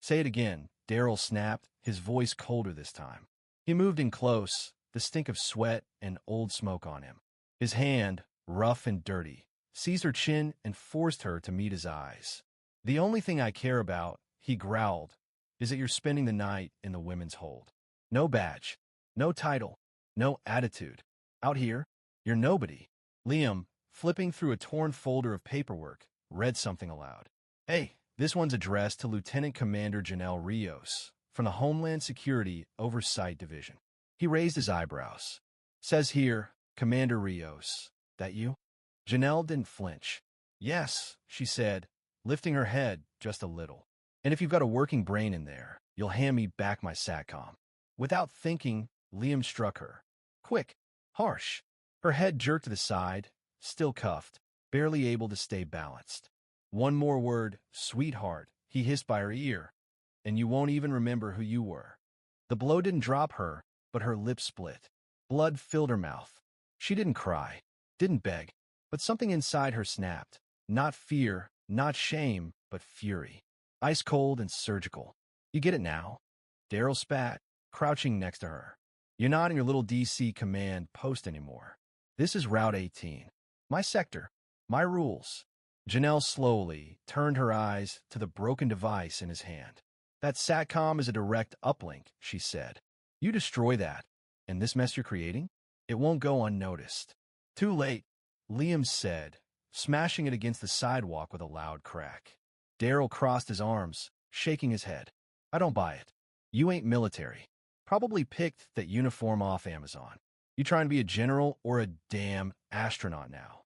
Say it again, Daryl snapped, his voice colder this time. He moved in close, the stink of sweat and old smoke on him. His hand, rough and dirty, seized her chin and forced her to meet his eyes. The only thing I care about, he growled, is that you're spending the night in the women's hold. No badge, no title, no attitude. Out here, you're nobody. Liam, flipping through a torn folder of paperwork, read something aloud. Hey, this one's addressed to Lieutenant Commander Janelle Rios from the Homeland Security Oversight Division. He raised his eyebrows. Says here, Commander Rios. That you? Janelle didn't flinch. Yes, she said, lifting her head just a little. And if you've got a working brain in there, you'll hand me back my SATCOM. Without thinking, Liam struck her. Quick, harsh. Her head jerked to the side, still cuffed, barely able to stay balanced. One more word, sweetheart, he hissed by her ear, and you won't even remember who you were. The blow didn't drop her, but her lips split. Blood filled her mouth. She didn't cry, didn't beg, but something inside her snapped. Not fear, not shame, but fury. Ice cold and surgical. You get it now? Daryl spat, crouching next to her. You're not in your little DC command post anymore. This is Route 18. My sector. My rules. Janelle slowly turned her eyes to the broken device in his hand. That SATCOM is a direct uplink, she said. You destroy that, and this mess you're creating? It won't go unnoticed. Too late, Liam said, smashing it against the sidewalk with a loud crack. Daryl crossed his arms, shaking his head. I don't buy it. You ain't military. Probably picked that uniform off Amazon. You trying to be a general or a damn astronaut now?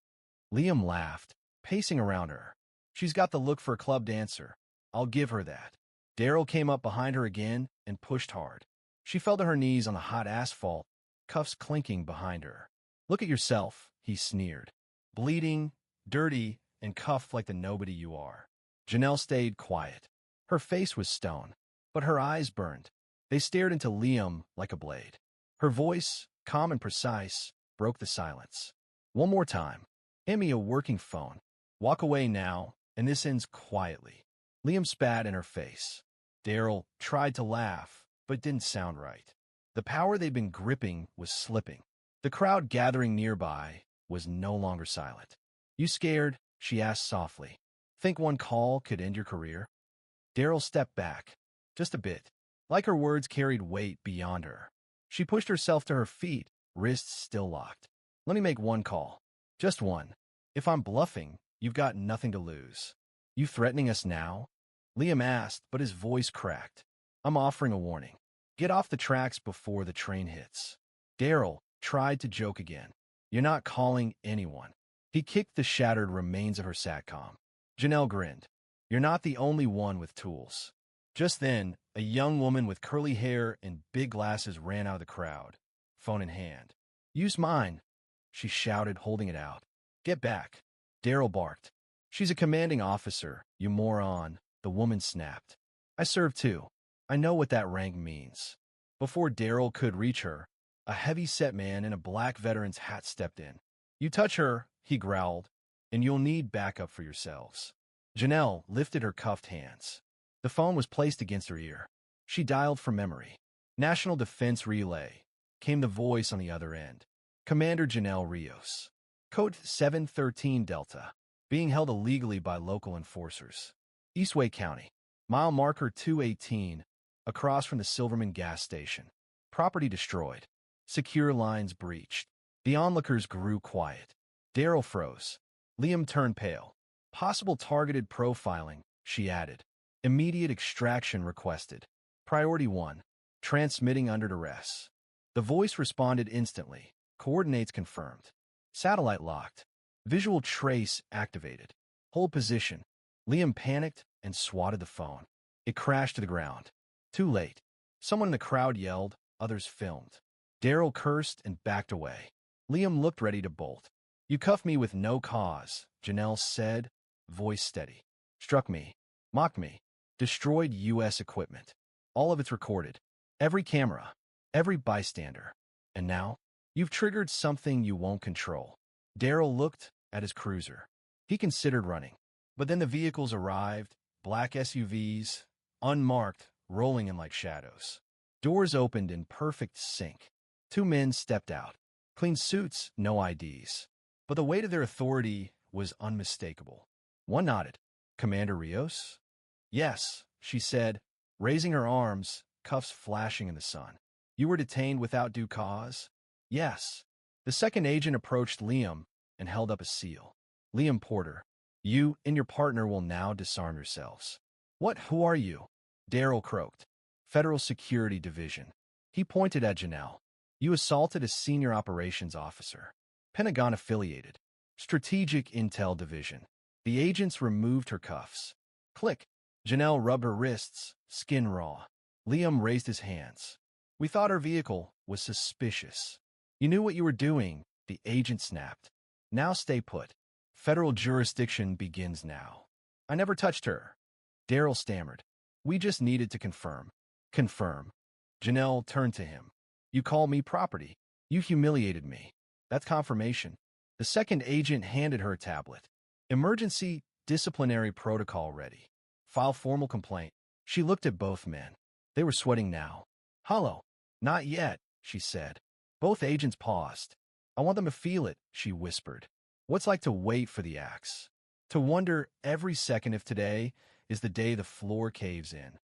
Liam laughed, pacing around her. She's got the look for a club dancer. I'll give her that. Daryl came up behind her again and pushed hard. She fell to her knees on the hot asphalt, cuffs clinking behind her. Look at yourself, he sneered. Bleeding, dirty, and cuffed like the nobody you are. Janelle stayed quiet. Her face was stone, but her eyes burned. They stared into Liam like a blade. Her voice, calm and precise, broke the silence. One more time. Hand me a working phone. Walk away now, and this ends quietly. Liam spat in her face. Daryl tried to laugh, but didn't sound right. The power they'd been gripping was slipping. The crowd gathering nearby was no longer silent. You scared? She asked softly. Think one call could end your career? Daryl stepped back, just a bit, like her words carried weight beyond her. She pushed herself to her feet, wrists still locked. Let me make one call. Just one. If I'm bluffing, you've got nothing to lose. You threatening us now? Liam asked, but his voice cracked. I'm offering a warning. Get off the tracks before the train hits. Daryl tried to joke again. You're not calling anyone. He kicked the shattered remains of her SATCOM. Janelle grinned. You're not the only one with tools. Just then, a young woman with curly hair and big glasses ran out of the crowd, phone in hand. Use mine, she shouted, holding it out. Get back. Daryl barked. She's a commanding officer, you moron, the woman snapped. I serve too. I know what that rank means. Before Daryl could reach her, a heavy-set man in a black veteran's hat stepped in. You touch her, he growled, and you'll need backup for yourselves. Janelle lifted her cuffed hands. The phone was placed against her ear. She dialed from memory. National Defense Relay, came the voice on the other end. Commander Janelle Rios. Code 713 Delta. Being held illegally by local enforcers. Eastway County. Mile marker 218, across from the Silverman gas station. Property destroyed. Secure lines breached. The onlookers grew quiet. Daryl froze. Liam turned pale. Possible targeted profiling, she added. Immediate extraction requested. Priority 1. Transmitting under duress. The voice responded instantly. Coordinates confirmed. Satellite locked. Visual trace activated. Hold position. Liam panicked and swatted the phone. It crashed to the ground. Too late. Someone in the crowd yelled, others filmed. Daryl cursed and backed away. Liam looked ready to bolt. You cuffed me with no cause, Janelle said, voice steady. Struck me. Mocked me. Destroyed U.S. equipment. All of it's recorded. Every camera. Every bystander. And now, you've triggered something you won't control. Daryl looked at his cruiser. He considered running. But then the vehicles arrived, black SUVs, unmarked, rolling in like shadows. Doors opened in perfect sync. Two men stepped out. Clean suits, no IDs. But the weight of their authority was unmistakable. One nodded. Commander Rios? Yes, she said, raising her arms, cuffs flashing in the sun. You were detained without due cause? Yes. The second agent approached Liam and held up a seal. Liam Porter, you and your partner will now disarm yourselves. What? Who are you? Daryl croaked. Federal Security Division. He pointed at Janelle. You assaulted a senior operations officer. Pentagon affiliated. Strategic Intel Division. The agents removed her cuffs. Click. Janelle rubbed her wrists, skin raw. Liam raised his hands. We thought our vehicle was suspicious. You knew what you were doing, the agent snapped. Now stay put. Federal jurisdiction begins now. I never touched her. Daryl stammered. We just needed to confirm. Confirm. Janelle turned to him. You call me property. You humiliated me. That's confirmation. The second agent handed her a tablet. Emergency disciplinary protocol ready. File formal complaint. She looked at both men. They were sweating now. Hello. Not yet, she said. Both agents paused. I want them to feel it, she whispered. What's like to wait for the axe? To wonder every second if today is the day the floor caves in.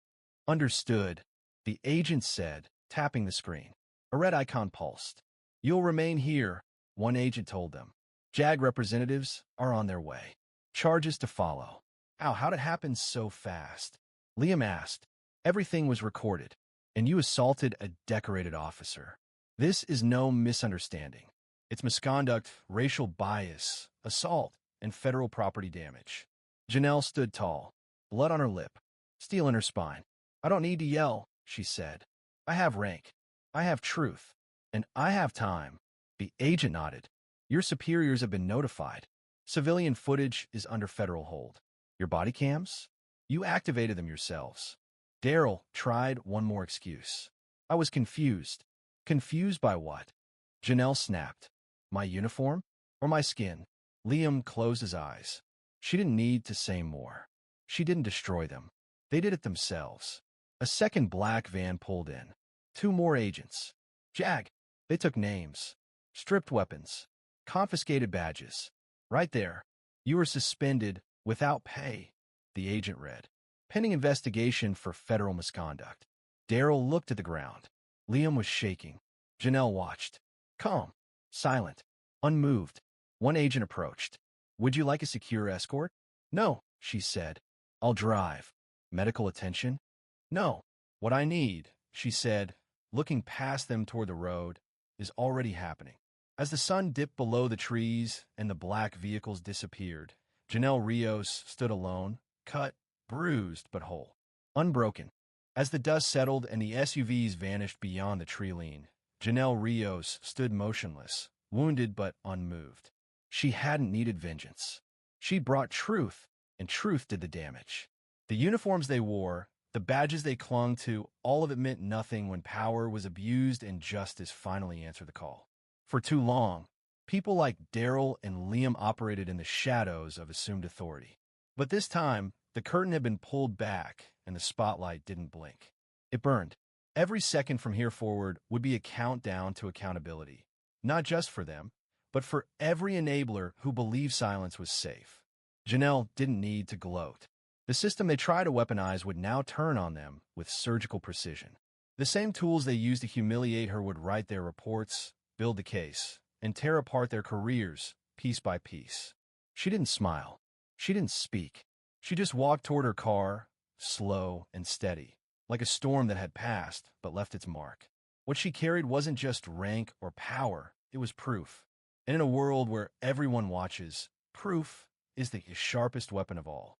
Understood, the agent said, tapping the screen. A red icon pulsed. You'll remain here, one agent told them. JAG representatives are on their way. Charges to follow. Ow, how'd it happen so fast? Liam asked. Everything was recorded, and you assaulted a decorated officer. This is no misunderstanding. It's misconduct, racial bias, assault, and federal property damage. Janelle stood tall, blood on her lip, steel in her spine. I don't need to yell, she said. I have rank. I have truth. And I have time. The agent nodded. Your superiors have been notified. Civilian footage is under federal hold. Your body cams? You activated them yourselves. Daryl tried one more excuse. I was confused. Confused by what? Janelle snapped. My uniform? Or my skin? Liam closed his eyes. She didn't need to say more. She didn't destroy them. They did it themselves. A second black van pulled in. Two more agents. JAG. They took names. Stripped weapons. Confiscated badges. Right there. You were suspended without pay, the agent read. Pending investigation for federal misconduct. Daryl looked at the ground. Liam was shaking. Janelle watched. Calm. Silent. Unmoved. One agent approached. Would you like a secure escort? No, she said. I'll drive. Medical attention? No. What I need, she said, looking past them toward the road, is already happening. As the sun dipped below the trees and the black vehicles disappeared, Janelle Rios stood alone, cut, bruised, but whole. Unbroken. As the dust settled and the SUVs vanished beyond the tree line, Janelle Rios stood motionless, wounded but unmoved. She hadn't needed vengeance. She brought truth, and truth did the damage. The uniforms they wore, the badges they clung to, all of it meant nothing when power was abused and justice finally answered the call. For too long, people like Daryl and Liam operated in the shadows of assumed authority. But this time, the curtain had been pulled back and the spotlight didn't blink. It burned. Every second from here forward would be a countdown to accountability, not just for them, but for every enabler who believed silence was safe. Janelle didn't need to gloat. The system they tried to weaponize would now turn on them with surgical precision. The same tools they used to humiliate her would write their reports, build the case, and tear apart their careers piece by piece. She didn't smile. She didn't speak. She just walked toward her car, slow and steady, like a storm that had passed but left its mark. What she carried wasn't just rank or power, it was proof. And in a world where everyone watches, proof is the sharpest weapon of all.